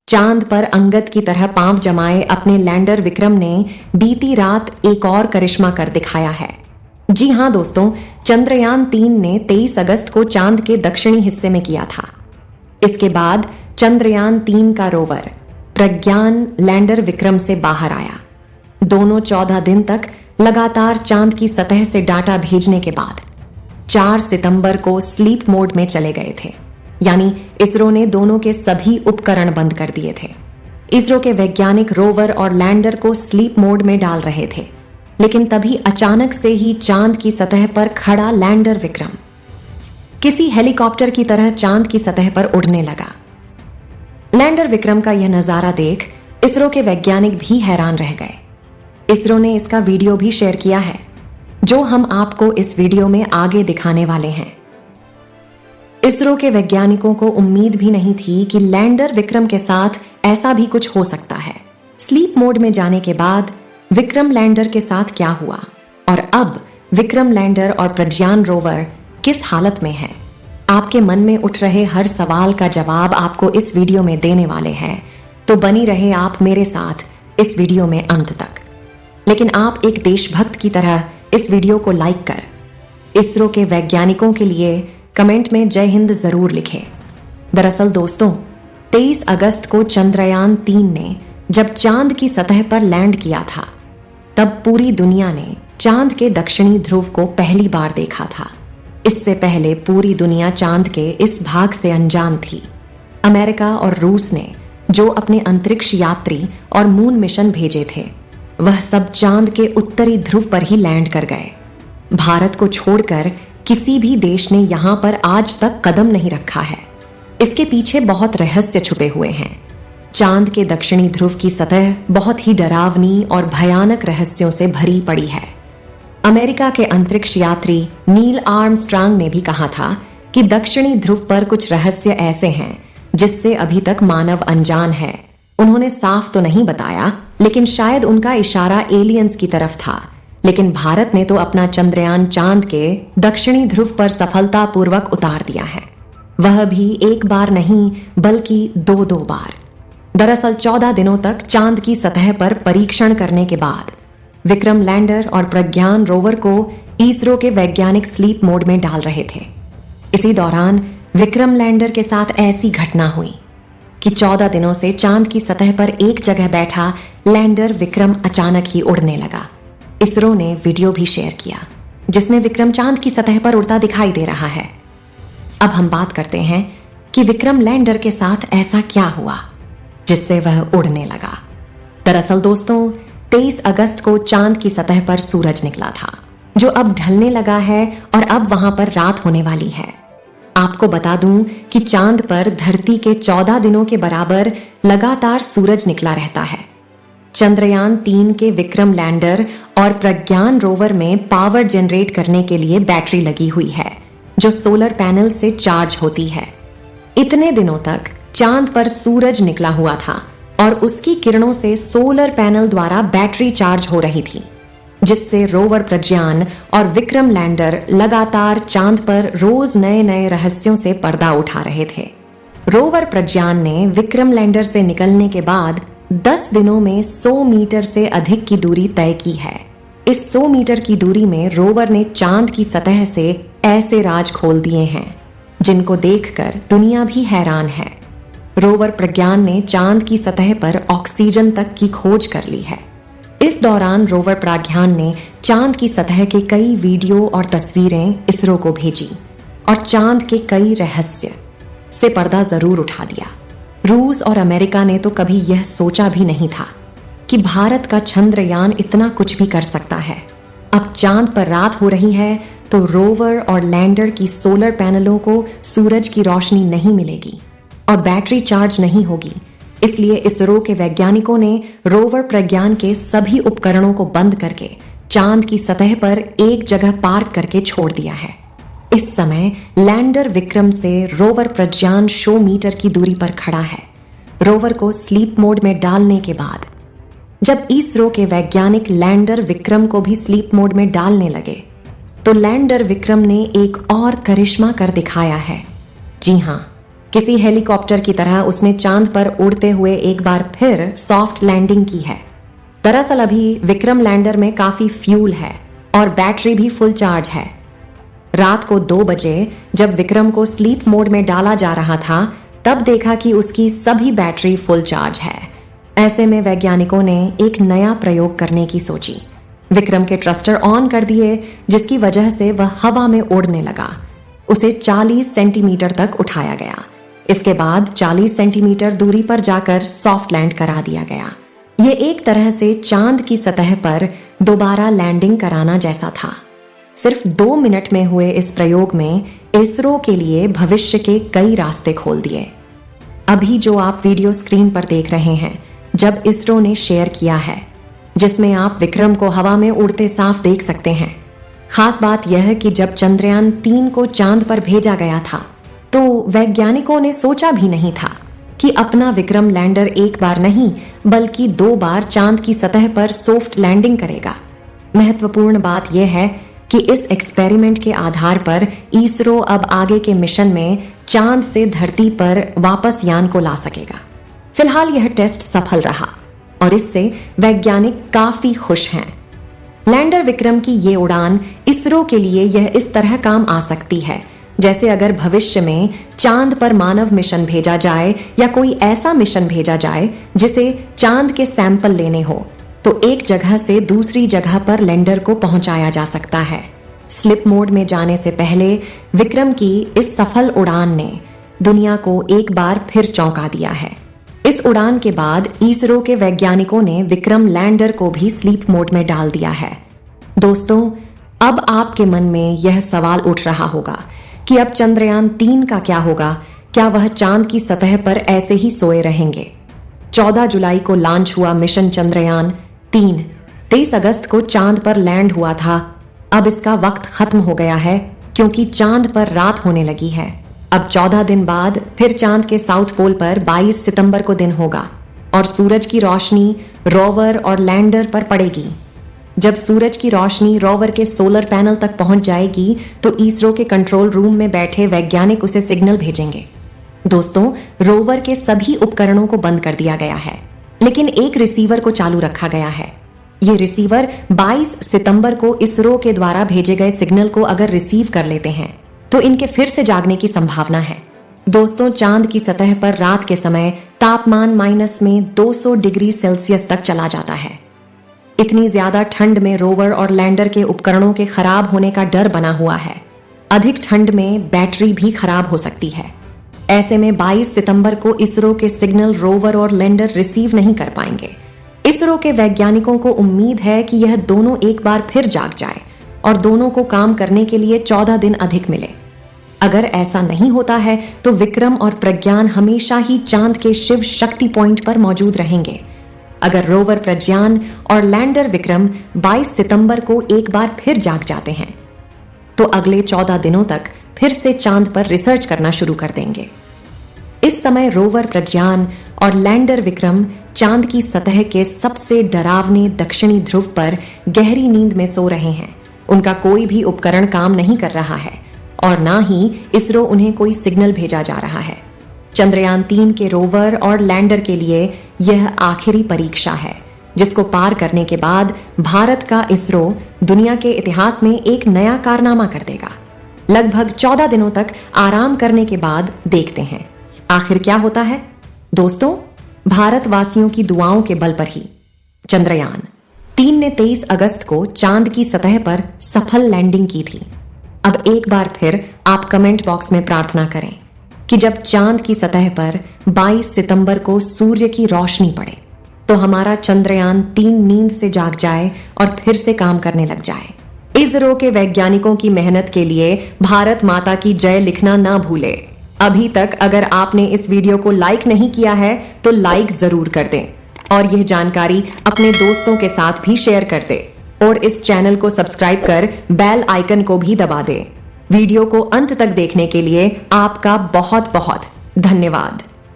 चांद पर अंगद की तरह पांव जमाए अपने लैंडर विक्रम ने बीती रात एक और करिश्मा कर दिखाया है। जी हां दोस्तों, चंद्रयान-3 ने 23 अगस्त को चांद के दक्षिणी हिस्से में किया था। इसके बाद चंद्रयान-3 का रोवर प्रज्ञान लैंडर विक्रम से बाहर आया। दोनों 14 दिन तक लगातार चांद की सतह से डाटा भेजने के बाद 4 सितंबर को स्लीप मोड में चले गए थे। यानी इसरो ने दोनों के सभी उपकरण बंद कर दिए थे। इसरो के वैज्ञानिक रोवर और लैंडर को स्लीप मोड में डाल रहे थे, लेकिन तभी अचानक से ही चांद की सतह पर खड़ा लैंडर विक्रम किसी हेलीकॉप्टर की तरह चांद की सतह पर उड़ने लगा। लैंडर विक्रम का यह नजारा देख इसरो के वैज्ञानिक भी हैरान रह गए। इसरो ने इसका वीडियो भी शेयर किया है, जो हम आपको इस वीडियो में आगे दिखाने वाले हैं। इसरो के वैज्ञानिकों को उम्मीद भी नहीं थी कि लैंडर विक्रम के साथ ऐसा भी कुछ हो सकता है। स्लीप मोड में जाने के बाद विक्रम लैंडर के साथ क्या हुआ और अब विक्रम लैंडर और प्रज्ञान रोवर किस हालत में है, आपके मन में उठ रहे हर सवाल का जवाब आपको इस वीडियो में देने वाले हैं। तो बनी रहे आप मेरे साथ इस वीडियो में अंत तक। लेकिन आप एक देशभक्त की तरह इस वीडियो को लाइक कर इसरो के वैज्ञानिकों के लिए कमेंट में जय हिंद जरूर लिखें। दरअसल दोस्तों, 23 अगस्त को चंद्रयान-3 ने जब चांद की सतह पर लैंड किया था, तब पूरी दुनिया ने चांद के दक्षिणी ध्रुव को पहली बार देखा था। इससे पहले पूरी दुनिया चांद के इस भाग से अनजान थी। अमेरिका और रूस ने जो अपने अंतरिक्ष यात्री और मून मिशन भेजे थे, वह सब चांद के उत्तरी ध्रुव पर ही लैंड कर गए। भारत को छोड़कर किसी भी देश ने यहां पर आज तक कदम नहीं रखा है। इसके पीछे बहुत रहस्य छुपे हुए हैं। चांद के दक्षिणी ध्रुव की सतह बहुत ही डरावनी और भयानक रहस्यों से भरी पड़ी है। अमेरिका के अंतरिक्ष यात्री नील आर्मस्ट्रांग ने भी कहा था कि दक्षिणी ध्रुव पर कुछ रहस्य ऐसे हैं जिससे अभी तक मानव अनजान है। उन्होंने साफ तो नहीं बताया, लेकिन शायद उनका इशारा एलियंस की तरफ था। लेकिन भारत ने तो अपना चंद्रयान चांद के दक्षिणी ध्रुव पर सफलतापूर्वक उतार दिया है, वह भी एक बार नहीं बल्कि 2 बार। दरअसल 14 दिनों तक चांद की सतह पर परीक्षण करने के बाद विक्रम लैंडर और प्रज्ञान रोवर को इसरो के वैज्ञानिक स्लीप मोड में डाल रहे थे। इसी दौरान विक्रम लैंडर के साथ ऐसी घटना हुई कि 14 दिनों से चांद की सतह पर एक जगह बैठा लैंडर विक्रम अचानक ही उड़ने लगा। इसरो ने वीडियो भी शेयर किया, जिसमें विक्रम चांद की सतह पर उड़ता दिखाई दे रहा है। अब हम बात करते हैं कि विक्रम लैंडर के साथ ऐसा क्या हुआ जिससे वह उड़ने लगा। दरअसल दोस्तों, 23 अगस्त को चांद की सतह पर सूरज निकला था, जो अब ढलने लगा है और अब वहां पर रात होने वाली है। आपको बता दूं कि चांद पर धरती के 14 दिनों के बराबर लगातार सूरज निकला रहता है। चंद्रयान-3 के विक्रम लैंडर और प्रज्ञान रोवर में पावर जनरेट करने के लिए बैटरी लगी हुई है, जो सोलर पैनल से चार्ज होती है। इतने दिनों तक चांद पर सूरज निकला हुआ था और उसकी किरणों से सोलर पैनल द्वारा बैटरी चार्ज हो रही थी, जिससे रोवर प्रज्ञान और विक्रम लैंडर लगातार चांद पर रोज नए नए रहस्यों से पर्दा उठा रहे थे। रोवर प्रज्ञान ने विक्रम लैंडर से निकलने के बाद 10 दिनों में 100 मीटर से अधिक की दूरी तय की है। इस 100 मीटर की दूरी में रोवर ने चांद की सतह से ऐसे राज खोल दिए हैं जिनको देखकर दुनिया भी हैरान है। रोवर प्रज्ञान ने चांद की सतह पर ऑक्सीजन तक की खोज कर ली है। इस दौरान रोवर प्रज्ञान ने चांद की सतह के कई वीडियो और तस्वीरें इसरो को भेजी और चांद के कई रहस्य से पर्दा जरूर उठा दिया। रूस और अमेरिका ने तो कभी यह सोचा भी नहीं था कि भारत का चंद्रयान इतना कुछ भी कर सकता है। अब चांद पर रात हो रही है तो रोवर और लैंडर की सोलर पैनलों को सूरज की रोशनी नहीं मिलेगी और बैटरी चार्ज नहीं होगी। इसलिए इसरो के वैज्ञानिकों ने रोवर प्रज्ञान के सभी उपकरणों को बंद करके चांद की सतह पर एक जगह पार्क करके छोड़ दिया है। इस समय लैंडर विक्रम से रोवर प्रज्ञान 100 मीटर की दूरी पर खड़ा है। रोवर को स्लीप मोड में डालने के बाद जब इसरो के वैज्ञानिक लैंडर विक्रम को भी स्लीप मोड में डालने लगे, तो लैंडर विक्रम ने एक और करिश्मा कर दिखाया है। जी हां, किसी हेलीकॉप्टर की तरह उसने चांद पर उड़ते हुए एक बार फिर सॉफ्ट लैंडिंग की है। दरअसल अभी विक्रम लैंडर में काफी फ्यूल है और बैटरी भी फुल चार्ज है। रात को 2 बजे जब विक्रम को स्लीप मोड में डाला जा रहा था, तब देखा कि उसकी सभी बैटरी फुल चार्ज है। ऐसे में वैज्ञानिकों ने एक नया प्रयोग करने की सोची। विक्रम के थ्रस्टर ऑन कर दिए, जिसकी वजह से वह हवा में उड़ने लगा। उसे 40 सेंटीमीटर तक उठाया गया। इसके बाद 40 सेंटीमीटर दूरी पर जाकर सॉफ्ट लैंड करा दिया गया। यह एक तरह से चांद की सतह पर दोबारा लैंडिंग कराना जैसा था। सिर्फ 2 मिनट में हुए इस प्रयोग में इसरो के लिए भविष्य के कई रास्ते खोल दिए। अभी जो आप वीडियो स्क्रीन पर देख रहे हैं, जब इसरो ने शेयर किया है, जिसमें आप विक्रम को हवा में उड़ते साफ देख सकते हैं। खास बात यह है कि जब चंद्रयान 3 को चांद पर भेजा गया था, तो वैज्ञानिकों ने सोचा भी नहीं था कि अपना विक्रम लैंडर एक बार नहीं बल्कि 2 बार चांद की सतह पर सॉफ्ट लैंडिंग करेगा। महत्वपूर्ण बात यह है कि इस एक्सपेरिमेंट के आधार पर इसरो अब आगे के मिशन में चांद से धरती पर वापस यान को ला सकेगा। फिलहाल यह टेस्ट सफल रहा और इससे वैज्ञानिक काफी खुश हैं। लैंडर विक्रम की ये उड़ान इसरो के लिए यह इस तरह काम आ सकती है जैसे अगर भविष्य में चांद पर मानव मिशन भेजा जाए या कोई ऐसा मिशन भेजा जाए जिसे चांद के सैंपल लेने हो, तो एक जगह से दूसरी जगह पर लैंडर को पहुंचाया जा सकता है। स्लिप मोड में जाने से पहले विक्रम की इस सफल उड़ान ने दुनिया को एक बार फिर चौंका दिया है। इस उड़ान के बाद इसरो के वैज्ञानिकों ने विक्रम लैंडर को भी स्लीप मोड में डाल दिया है। दोस्तों, अब आपके मन में यह सवाल उठ रहा होगा कि अब चंद्रयान 3 का क्या होगा? क्या वह चांद की सतह पर ऐसे ही सोए रहेंगे? 14 जुलाई को लॉन्च हुआ मिशन चंद्रयान 3 23 अगस्त को चांद पर लैंड हुआ था। अब इसका वक्त खत्म हो गया है क्योंकि चांद पर रात होने लगी है। अब 14 दिन बाद फिर चांद के साउथ पोल पर 22 सितंबर को दिन होगा और सूरज की रोशनी रोवर और लैंडर पर पड़ेगी। जब सूरज की रोशनी रोवर के सोलर पैनल तक पहुंच जाएगी तो इसरो के कंट्रोल रूम में बैठे वैज्ञानिक उसे सिग्नल भेजेंगे। दोस्तों, रोवर के सभी उपकरणों को बंद कर दिया गया है, लेकिन एक रिसीवर को चालू रखा गया है। ये रिसीवर 22 सितंबर को इसरो के द्वारा भेजे गए सिग्नल को अगर रिसीव कर लेते हैं तो इनके फिर से जागने की संभावना है। दोस्तों, चांद की सतह पर रात के समय तापमान माइनस में 200 डिग्री सेल्सियस तक चला जाता है। इतनी ज्यादा ठंड में रोवर और लैंडर के उपकरणों के खराब होने का डर बना हुआ है। अधिक ठंड में बैटरी भी खराब हो सकती है। ऐसे में 22 सितंबर को इसरो के सिग्नल रोवर और लैंडर रिसीव नहीं कर पाएंगे। इसरो के वैज्ञानिकों को उम्मीद है कि यह दोनों एक बार फिर जाग जाए और दोनों को काम करने के लिए 14 दिन अधिक मिले। अगर ऐसा नहीं होता है तो विक्रम और प्रज्ञान हमेशा ही चांद के शिव शक्ति पॉइंट पर मौजूद रहेंगे। अगर रोवर प्रज्ञान और लैंडर विक्रम 22 सितंबर को एक बार फिर जाग जाते हैं तो अगले 14 दिनों तक फिर से चांद पर रिसर्च करना शुरू कर देंगे। इस समय रोवर प्रज्ञान और लैंडर विक्रम चांद की सतह के सबसे डरावने दक्षिणी ध्रुव पर गहरी नींद में सो रहे हैं। उनका कोई भी उपकरण काम नहीं कर रहा है और ना ही इसरो उन्हें कोई सिग्नल भेजा जा रहा है। चंद्रयान 3 के रोवर और लैंडर के लिए यह आखिरी परीक्षा है, जिसको पार करने के बाद भारत का इसरो दुनिया के इतिहास में एक नया कारनामा कर देगा। लगभग 14 दिनों तक आराम करने के बाद देखते हैं आखिर क्या होता है। दोस्तों, भारतवासियों की दुआओं के बल पर ही चंद्रयान 3 ने 23 अगस्त को चांद की सतह पर सफल लैंडिंग की थी। अब एक बार फिर आप कमेंट बॉक्स में प्रार्थना करें कि जब चांद की सतह पर 22 सितंबर को सूर्य की रोशनी पड़े तो हमारा चंद्रयान 3 नींद से जाग जाए और फिर से काम करने लग जाए। इसरो के वैज्ञानिकों की मेहनत के लिए भारत माता की जय लिखना ना भूले। अभी तक अगर आपने इस वीडियो को लाइक नहीं किया है तो लाइक जरूर कर दें और यह जानकारी अपने दोस्तों के साथ भी शेयर कर दें और इस चैनल को सब्सक्राइब कर बेल आइकन को भी दबा दें। वीडियो को अंत तक देखने के लिए आपका बहुत बहुत धन्यवाद।